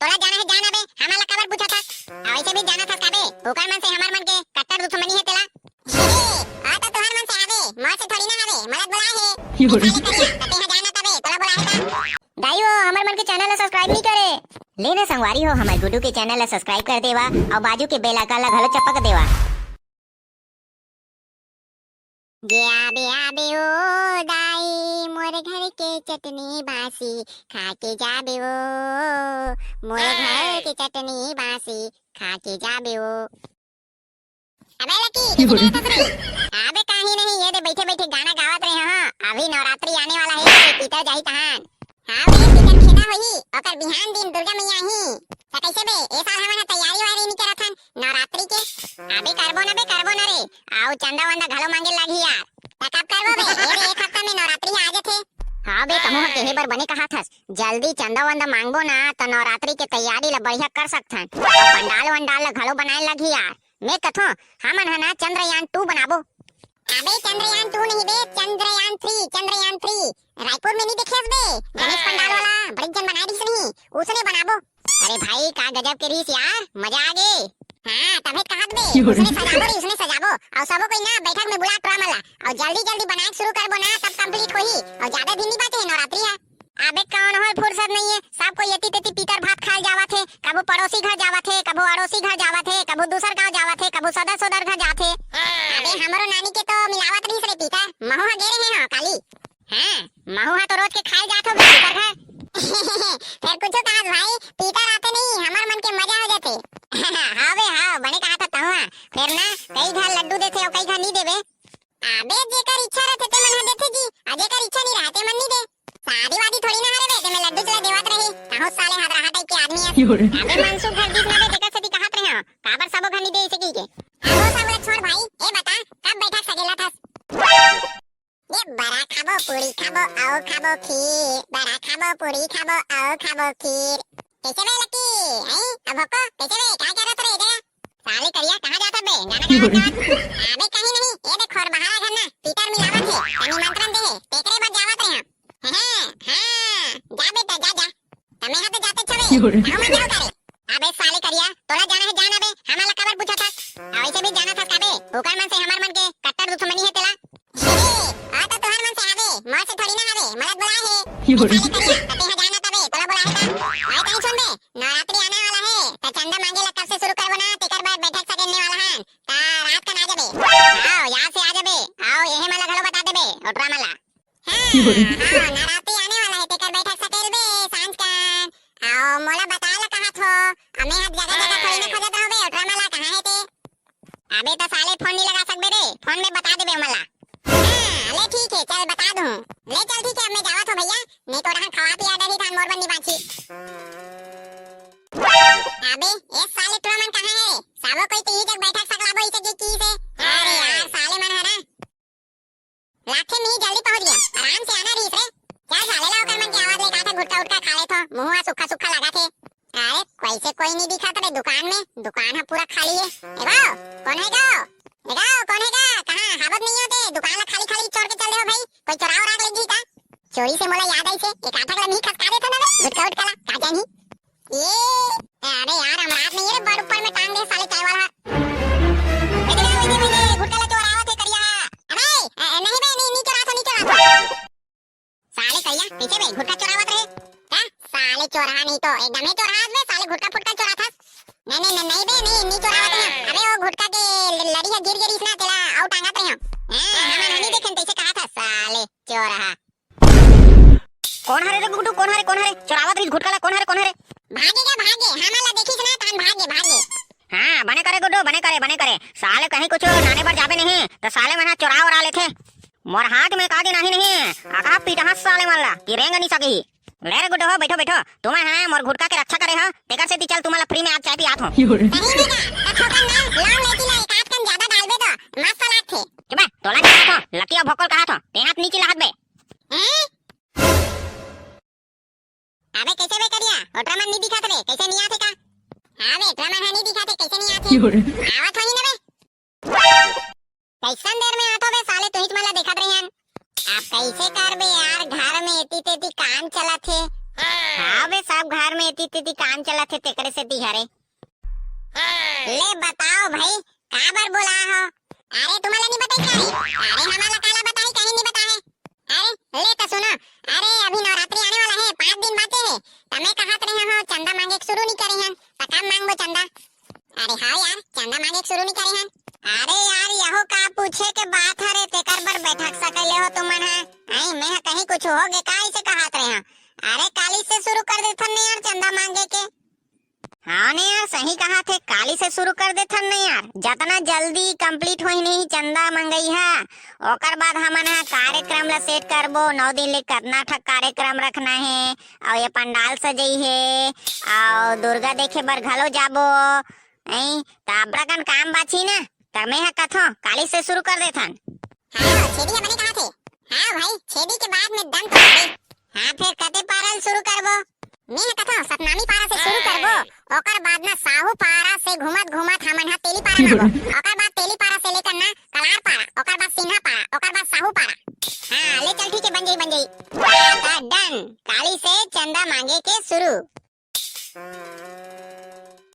तोला जाना है जाना बे हमारा काबर पूछा था ऐसे भी जाना था काबे ओकर मन से हमार मन के कट्टर दुश्मनी है तेला हां तो तोहर मन से आवे मोर से थोड़ी ना आवे मदद बुलाए है तते है जाना तबे तोला बुलाए था दाइयो हमार मन के चैनल ला सब्सक्राइब नहीं करे लेना संगवारी हो हमार गुड्डू के चैनल ला सब्सक्राइब कर देवा और बाजू के बेल आइकन ला घलो चपक देवा आबे आबे ओ दाई मोर घर के चटनी बासी खा के जाबे ओ मोर घर के चटनी बासी खा के जाबे ओ अबे लकी अबे काहे नहीं ये दे बैठे बैठे गाना गावत रहे हां अभी नवरात्रि आने वाला है पीता जाई तहान हां बे टिकट खेदा होई ओकर बिहान दिन दुर्गा मैया ही त कैसे बे ए साल हमन तैयारी वारी नहीं करत हन नवरात्रि के अबे करबो न रे आओ चंदा वंदा घलो मांगे लागी यार कब करबो बे ए एक हफ्ता में नवरात्रि आ जाथे हां बे तमो केहे बर बने कहा थस जल्दी चंदा वंदा मांगबो ना तो नवरात्रि के तैयारी ला बढ़िया कर सकथन पंडाल वंडाल ला घलो बनाए लागी यार मैं कथो हमन हना चंद्रयान 2 बनाबो अबे चंद्रयान 2 नहीं बे चंद्रयान 3 रायपुर में नहीं देखे बे गणेश पंडाल वाला बड़ी जन बना दिस नहीं उसने बनाबो अरे भाई का गजब के रीस यार मजा आ गए हां तबे कहत बे उसने सजाबो और सबो कोई ना बैठक में बुला टरा मला और जल्दी बनाए शुरू करबो ना तब कंप्लीट होई और ज्यादा दिन नहीं बाटे नवरात्रि है अबे कौन हो फुर्सत नहीं है सब कोई यति तति पीतर भात खाल जावत है कबो पड़ोसी घर जावत है कबो अड़ोसी घर जावत है कबो दूसर गांव जावत है कबो सदर घर जाथे अबे हमरो नानी के तो मिलावत नहीं रे पीता महुआ गेरे है हां काली हां महुआ तो रोज के खाए जात हो पीतर घर फिर कुछ कहा भाई पीतर आते नहीं हमार मन के मजा हो जाते हां बे हां बने कहा था तहुआ फिर ना कई घर लड्डू देथे और कई घर नहीं देबे अबे जेकर इच्छा रहते ते मन देथे जी जेकर इच्छा नहीं रहते मन नहीं दे शादी वादी थोड़ी ना हरे बे ते मैं लड्डू चला देवत रही कहो साले हदरा टाइप के आदमी है अबे मनसू घर दिस ना दे तेकर सती कहत रहे काबर सबो घर नहीं दे इसे की के वो सब छोड़ भाई ए बता कब बैठक सजेला था ये बड़ा खाबो पूरी खाबो आओ खाबो खीर बड़ा खाबो पूरी खाबो आओ खाबो खीर कैसे बे लकी हैं अब को कैसे बे क्या करत रे इधर साले करिया कहां जाता बे गाना गावत अबे कहीं नहीं ये देख और बाहर घर ना पीतर मिलावत है तनी मंत्रन दे तेकरे बाद जावत रहे हां जा बेटा जा तमे हाथ जाते छवे हम जाओ करे अबे साले करिया तोला जाना है जाना बे हमारा काबर पूछा था ऐसे भी जाना था काबे ओकर मन से हमार मन के कट्टर दुश्मनी है तेला हां तो तोहर मन से आवे मोर से थोड़ी ना आवे मदद बुलाए है तते है जाना तबे तोला बुलाए था आई कहीं सुन बे नवरात्रि आने वाला है त चंदा मांगे ला कब से शुरू करबो ना तेकर बाद बैठक सगेने वाला हन ता रात का ना जाबे आओ यहां से आ जाबे आओ यही मला घलो बता देबे ओटरा मला हां नवरात्रि आने वाला है तेकर बैठक सकेल बे सांझ का आओ मोला बता ला कहां थो हमें हर जगह थोड़ी ना खोजत होबे ओटरा मला कहां है ते अबे तो साले फोन नहीं लगा सकबे रे फोन में बता देबे मला ले ठीक है चल बता दूं ले चल ठीक है मैं जावत हो भैया नहीं तो रहा खवा पिया डरी थान मोर बन्नी बाछी अबे ये साले तोरा मन कहां है साबो कोई तो ये जग बैठक सकलाबो इसे की से अरे यार साले मन है ना लाखे में ही जल्दी पहुंच गया आराम से आना रीस रे चल साले लाओ कर मन की आवाज लेका था गुटका उटका खा ले तो मुंह सूखा लगा थे अरे कैसे कोई नहीं दिखा रे दुकान है पूरा खाली है ए गाओ कौन है गाओ कौन है कहां हावत नहीं होते दुकान ला खाली छोड़ के चल रहे हो भाई कोई चोरा और लगी का चोरी से मोला याद आई से एक आटा ला नहीं खसका देता ना गुटका उटका ला का जानी ये अरे यार हम रात में ये बड़ ऊपर में टांग दे साले चाय वाला गुटका ला चोरावत है करिया अबे नहीं बे नहीं चोरा साले करिया पीछे बे गुटका चोरावत रहे का साले चोरा नहीं तो एकदम ही चोरा में साले गुटका फुटका चोरा था नहीं बे नहीं चोरावत है अबे वो गुटका के लड़ी है गिर इसना तेरा आउट टांगत रहे हम नहीं देखे तैसे कहा था साले चोरा कौन हरे रे गुड्डू कौन हरे चोरावत रही गुटका ला कौन हरे भागे हमारा देखिस ना तान भागे हां बने करे गुड्डू बने करे साले कहीं कुछ नाने पर जाबे नहीं तो साले मना चोरा लेथे मोर हाथ में कादी नहीं आका पीटा हाथ साले मारला कि रेंग नहीं सकी ले रे गुड्डू हो बैठो तुम है मोर गुटका के रक्षा करे हो तेकर से चल तुम्हारा फ्री में आज चाय पियात हो नहीं बेटा ठोकन ना लांग लेती ना एक आध कन ज्यादा डालबे तो मस्त लागत थे चुप तोला कहा था लकी और भोकल कहा था ते हाथ नीचे लागत बे अबे कैसे बे करिया ओटरा मन नहीं दिखा रे कैसे नहीं आथे का हां बे ओटरा मन नहीं दिखाते कैसे नहीं आथे आवत होई ना बे कैसन देर में आतो बे साले तू ही मला देखत रही हन आप कैसे कर बे यार घर में इतनी तेती काम चला थे हाँ बे सब घर में इति तिति काम चलत है तेकरे से तिहारे। ले बताओ भाई का बार बोला हो? अरे तुम्हारा नहीं बताई क्या रे? अरे हमारा काला बताई कहीं नहीं बता है। अरे ले तो सुनो, अरे अभी नवरात्रि आने वाला है, 5 दिन बाकी है। तमे कहत रहे हो चंदा मांगे शुरू नहीं करे हैं, तो कब मांगबो चंदा? अरे हाँ यार चंदा मांगे शुरू नहीं करे हैं। अरे यार यहो का पूछे के बात है रे, तेकर बर बैठक सकले हो तुमन है? आई मैं कहीं कुछ होगे का ऐसे कहत रहे हैं? अरे काली से शुरू कर देथन ने यार चंदा मांगे के। हाँ ने यार सही कहा थे, काली से शुरू कर देथन ने यार, जितना जल्दी कंप्लीट होई नहीं चंदा मंगई है ओकर बाद हमन हा कार्यक्रम ला सेट करबो। 9 दिन ले करना था कार्यक्रम रखना है और ये पंडाल सजई है और दुर्गा देखे बर घलो जाबो। ऐ ताबड़ा कन काम बाची ना तमे हा कथो काली से शुरू कर देथन। हां छेदी बने कहा थे। हां भाई छेदी के बाद में दंत होई। हां फिर कते पारल शुरू करबो? मैं कथा सतनामी पारा से शुरू करबो, ओकर बाद ना साहू पारा से घुमत घुमत हमन हा तेली पारा नाबो। ओकर बाद तेली पारा से लेकर ना कलार पारा, ओकर बाद सिन्हा पारा, ओकर बाद साहू पारा। हां ले चल ठीक है बन जाई। डन, काली से चंदा मांगे के शुरू।